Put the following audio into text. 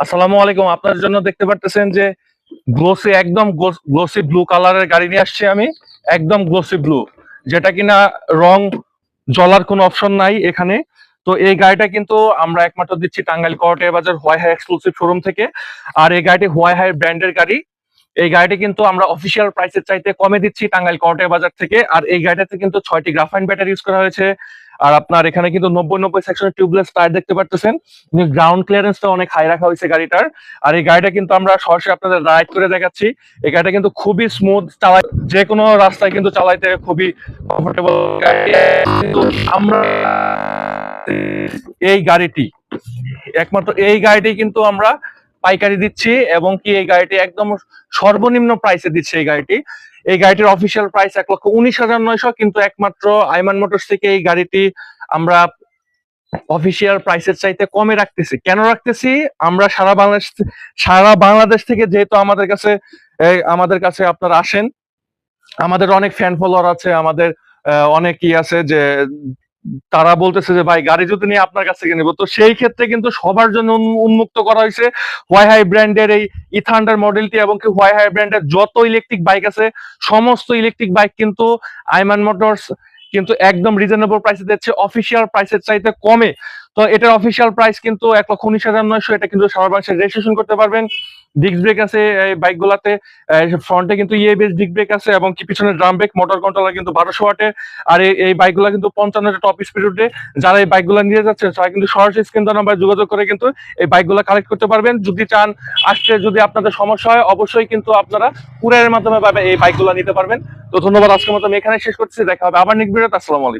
আসসালামু আলাইকুম। আপনার জন্য দেখতে পারতেছেন যে গ্লোসি, একদম গ্লোসি ব্লু কালারের গাড়ি নিয়ে আসছি আমি। একদম গ্লোসি ব্লু, যেটা কিনা রং জ্বলার কোনো অপশন নাই এখানে। তো এই গাড়িটা কিন্তু আমরা একমাত্র দিচ্ছি টাঙ্গাইল করটিয়া বাজার হোয়াই হাই এক্সক্লুসিভ শোরুম থেকে। আর এই গাড়িটি হোয়াই হাই ব্র্যান্ডের গাড়ি। এই গাড়িটি কিন্তু আমরা অফিসিয়াল প্রাইসের চাইতে কমে দিচ্ছি টাঙ্গাইল করটিয়া বাজার থেকে। আর এই গাড়িটাতে কিন্তু 6টি গ্রাফাইন ব্যাটারি ইউজ করা হয়েছে। আর আপনার এখানে কিন্তু 90 সেকশনের টিউবলেস টায়ার দেখতে পারতেছেন। গ্রাউন্ড ক্লিয়ারেন্সটা অনেক হাই রাখা হয়েছে গাড়িটার। আর এই গাড়িটা কিন্তু আমরা সরাসরি আপনাদের রাইড করে দেখাচ্ছি। এই গাড়িটা কিন্তু খুবই স্মুথ, চালাই যে কোনো রাস্তায় কিন্তু চালাইতে খুবই কমফোর্টেবল গাড়ি। কিন্তু আমরা এই গাড়িটি একমাত্র এই গাড়িটি কিন্তু আমরা পাইকারি দিচ্ছি, এবং কি এই গাড়িটি একদম সর্বনিম্ন প্রাইসে দিচ্ছে। এই গাড়িটির অফিসিয়াল প্রাইস 1,19,900, কিন্তু একমাত্র আইমান মোটরস থেকে এই গাড়িটি আমরা অফিসিয়াল প্রাইসের চাইতে কমে রাখতেছি। কেন রাখতেছি? আমরা সারা বাংলাদেশ থেকে যেহেতু আমাদের কাছে আপনারা আসেন, আমাদের অনেক ফ্যান ফলোয়ার আছে, আমাদের অনেকই আছে যে তারা বলতেছে যে ভাই গাড়ি যদি নিয়ে আপনার কাছ থেকে নেবো, তো সেই ক্ষেত্রে কিন্তু সবার জন্য উন্মুক্ত করা হয়েছে হোয়াই হাই ব্র্যান্ডের এই ইথান্ডার মডেলটি, এবং কি হোয়াই হাই ব্র্যান্ডের যত ইলেকট্রিক বাইক আছে সমস্ত ইলেকট্রিক বাইক কিন্তু আইমান মোটরস কিন্তু একদম রিজনেবল প্রাইসে দিচ্ছে, অফিসিয়াল প্রাইসের চাইতে কমে। তো এটার অফিসিয়াল প্রাইস কিন্তু 1,19,900। এটা কিন্তু সারা বাংলাদেশে রেজিস্ট্রেশন করতে পারবেন। ডিস্ক ব্রেক আছে এই বাইক গুলাতে, ফ্রন্টে কিন্তু ইএবিএস ডিস্ক ব্রেক আছে, এবং কি পিছনে ড্রাম ব্রেক, মোটর কন্ট্রোলার কিন্তু 1200 ওয়াটের। আর এই বাইক গুলা কিন্তু 55 টপ স্পিড উঠে। যারা এই বাইক গুলা নিয়ে যাচ্ছে তারা কিন্তু সরাসরি স্ক্রিন নাম্বার যোগাযোগ করে কিন্তু এই বাইক গুলা কালেক্ট করতে পারবেন। যদি চান আসতে, যদি আপনাদের সমস্যা হয়, অবশ্যই কিন্তু আপনারা কুরিয়ারের মাধ্যমে এই বাইক গুলা নিতে পারবেন। তো ধন্যবাদ, আজকের মতো আমি এখানে শেষ করছি। দেখা হবে আবার নেক্সট ভিডিওতে। আসসালামু আলাইকুম।